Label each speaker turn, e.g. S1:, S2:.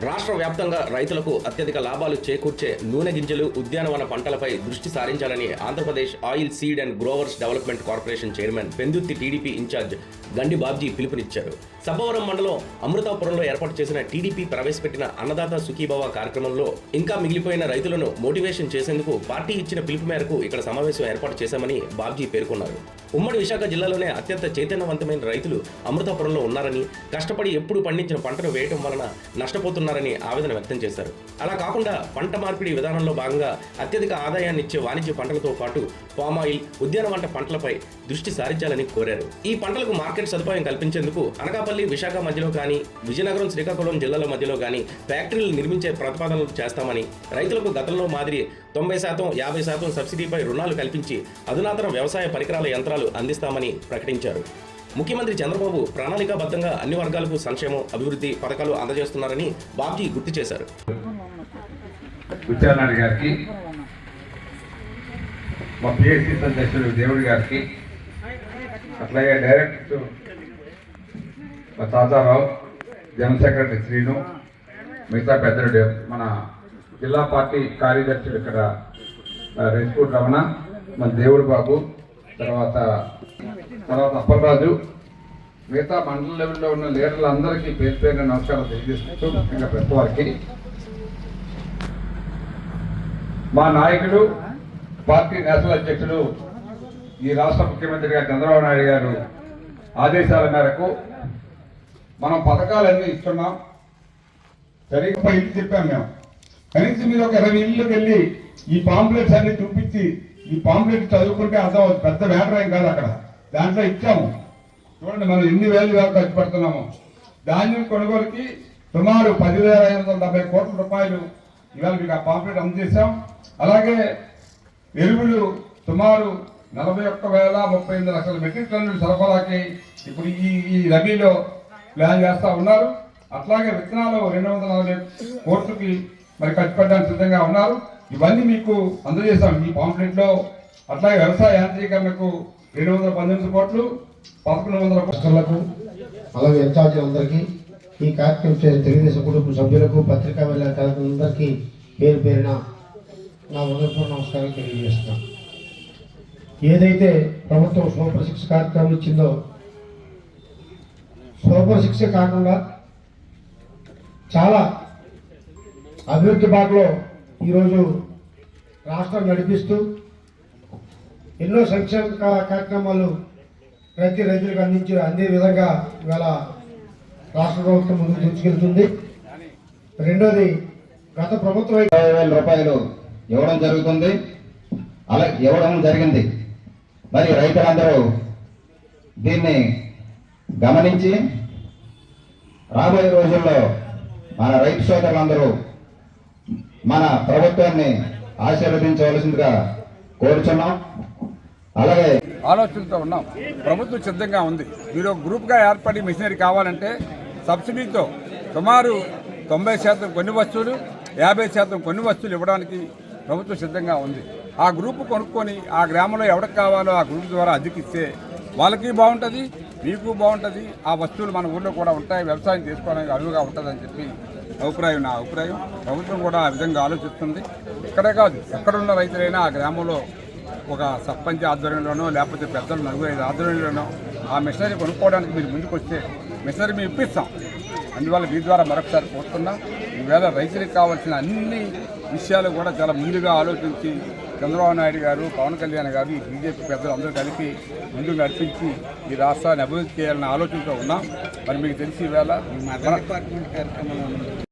S1: రాష్ట్ర వ్యాప్తంగా రైతులకు అత్యధిక లాభాలు చేకూర్చే నూనె గింజలు ఉద్యానవన పంటలపై దృష్టి సారించాలని Andhra Pradesh oil seed and growers development corporation chairman Pendurthi TDP incharge Gandi Babji పిలుపునిచ్చారు. సబ్బవరం మండలం అమృతాపురంలో ఏర్పాటు చేసిన టీడీపీ ప్రవేశపెట్టిన అన్నదాత సుఖీభవ కార్యక్రమంలో ఇంకా మిగిలిపోయిన రైతులను మోటివేషన్ చేసేందుకు పార్టీ ఇచ్చిన పిలుపు మేరకు ఇక్కడ సమావేశం ఏర్పాటు చేశామని బాబ్జీ పేర్కొన్నారు. ఉమ్మడి విశాఖ జిల్లాలోనే అత్యంత చైతన్యవంతమైన రైతులు అమృతాపురంలో ఉన్నారని, కష్టపడి ఎప్పుడు పండించిన పంటను వేయడం వలన నష్టపోతున్నారని ఆవేదన వ్యక్తం చేశారు. అలా కాకుండా పంట మార్పిడి విధానంలో భాగంగా అత్యధిక ఆదాయాన్ని ఇచ్చే వాణిజ్య పంటలతో పాటు పామాయిల్, ఉద్యాన వంట పంటలపై దృష్టి సారించాలని కోరారు. ఈ పంటలకు మార్కెట్ సదుపాయం కల్పించేందుకు అనకాపల్లి, విశాఖ మధ్యలో కానీ, విజయనగరం, శ్రీకాకుళం జిల్లాల మధ్యలో కానీ ఫ్యాక్టరీలు నిర్మించే ప్రతిపాదనలు చేస్తామని, రైతులకు గతంలో మాదిరి 90%, 50% సబ్సిడీపై రుణాలు కల్పించి అధునాతన వ్యవసాయ పరికరాల యంత్రాలు అందిస్తామని ప్రకటించారు. ముఖ్యమంత్రి చంద్రబాబు ప్రణాళికాబద్ధంగా అన్ని వర్గాలకు సంక్షేమం, అభివృద్ధి పథకాలు అందజేస్తున్నారని బాబ్జీ గుర్తు చేశారు.
S2: ఉచ్చారణి గారికి, మా పిఎస్సి అధ్యక్షుడు దేవుడి గారికి, అట్లాగే డైరెక్టర్ మా తాతారావు, జనరల్ సెక్రటరీ శ్రీను, మిగతా పెద్దలు, మన జిల్లా పార్టీ కార్యదర్శులు ఇక్కడ రెస్పూర్ రమణ, మన దేవుడి బాబు, తర్వాత అప్పలరాజు, మిగతా మండల లెవెల్లో ఉన్న లీడర్లందరికీ పేరు పేరున నమస్కారం తెలియజేసుకుంటూ, ముఖ్యంగా ప్రతి వారికి మా నాయకుడు, పార్టీ నేషనల్ అధ్యక్షుడు, ఈ రాష్ట్ర ముఖ్యమంత్రిగా చంద్రబాబు నాయుడు గారు ఆదేశాల మేరకు మనం పథకాలన్నీ ఇస్తున్నాం. సరిగ్గా ఇల్లు చెప్పాం మేము. కనీసం మీరు ఒక 20 ఇళ్ళకి వెళ్ళి ఈ పాంప్లెట్స్ అన్ని చూపించి ఈ పాంప్లెట్ చదువుకుంటే అర్థం పెద్ద మ్యాటర్ ఏం కాదు. అక్కడ దాంట్లో ఇచ్చాము. చూడండి మనం ఎన్ని వేలు ఖర్చు పెడుతున్నాము. ధాన్యం కొనుగోలుకి సుమారు 10,570 కోట్ల రూపాయలు ఇవాళ మీకు ఆ పాంప్లెట్ అందజేశాం. అలాగే ఎరువులు సుమారు 41,038 లక్షల మెట్రిక్ టన్నులు సరఫరాకి ఇప్పుడు ఈ రబీలో ప్లాన్ చేస్తూ ఉన్నారు. అట్లాగే విత్తనాలు 240 కోట్లకి మరి ఖర్చు పెట్టడానికి సిద్ధంగా ఉన్నారు. ఇవన్నీ మీకు అందజేశాం ఈ పాంప్లెట్లో. అట్లాగే వ్యవసాయ యాంత్రీకరణకు 219 కోట్లు, 1100
S3: కోట్లకు, అలాగే ఇన్ఛార్జీలందరికీ, ఈ కార్యక్రమం చేసిన తెలుగుదేశం కుటుంబ సభ్యులకు, పత్రికా విలేకరులందరికీ పేరు పేరున నా హృదయపూర్వక నమస్కారం తెలియజేస్తున్నాను. ఏదైతే ప్రభుత్వం సూపర్ 6 కార్యక్రమం ఇచ్చిందో, సూపర్ 6 కాకుండా చాలా అభివృద్ధి బాటలో ఈరోజు రాష్ట్రం నడిపిస్తూ ఎన్నో సంక్షేమ కార్యక్రమాలు ప్రతి రైతులకు అందే విధంగా ఇవాళ రాష్ట్ర ప్రభుత్వం ముందుకు తీసుకెళ్తుంది. రెండోది, గత ప్రభుత్వం
S4: 20,000 రూపాయలు ఇవ్వడం జరుగుతుంది, అలా ఇవ్వడం జరిగింది. మరి రైతులందరూ దీన్ని గమనించి రాబోయే రోజుల్లో మన రైతు సోదరులందరూ మన ప్రభుత్వాన్ని ఆశీర్వదించవలసిందిగా కోరుచున్నాం. అలాగే
S2: ఆలోచనతో ఉన్నాం. ప్రభుత్వం సిద్ధంగా ఉంది. మీరు గ్రూప్గా ఏర్పడి మిషనరీ కావాలంటే సబ్సిడీతో సుమారు 90% కొన్ని వస్తువులు, 50% కొన్ని వస్తువులు ఇవ్వడానికి ప్రభుత్వం సిద్ధంగా ఉంది. ఆ గ్రూప్ కొనుక్కొని ఆ గ్రామంలో ఎవరికి కావాలో ఆ గ్రూప్ ద్వారా అద్దెకిస్తే వాళ్ళకి బాగుంటుంది, మీకు బాగుంటుంది. ఆ వస్తువులు మన ఊళ్ళో కూడా ఉంటాయి, వ్యవసాయం చేసుకోవడానికి అనువుగా ఉంటుందని చెప్పి అభిప్రాయం, నా అభిప్రాయం. ప్రభుత్వం కూడా ఆ విధంగా ఆలోచిస్తుంది. ఇక్కడే కాదు, ఎక్కడున్న రైతులైనా ఆ గ్రామంలో ఒక సర్పంచ్ ఆధ్వర్యంలోనో లేకపోతే పెద్దలు 4-5 ఆధ్వర్యంలోనో ఆ మిషనరీ కొనుక్కోవడానికి మీరు ముందుకు వస్తే మిషనరీ మేము ఇప్పిస్తాం. అందువల్ల మీ ద్వారా మరొకసారి కోరుతున్నాం. ఈవేళ రైతులకు కావాల్సిన అన్ని విషయాలు కూడా చాలా ముందుగా ఆలోచించి చంద్రబాబు నాయుడు గారు, పవన్ కళ్యాణ్ గారు, ఈ బీజేపీ పెద్దలు అందరూ కలిపి ముందుకు నడిపించి ఈ రాష్ట్రాన్ని అభివృద్ధి చేయాలన్న ఆలోచనతో ఉన్నాం. మరి మీకు తెలిసి ఈవేళ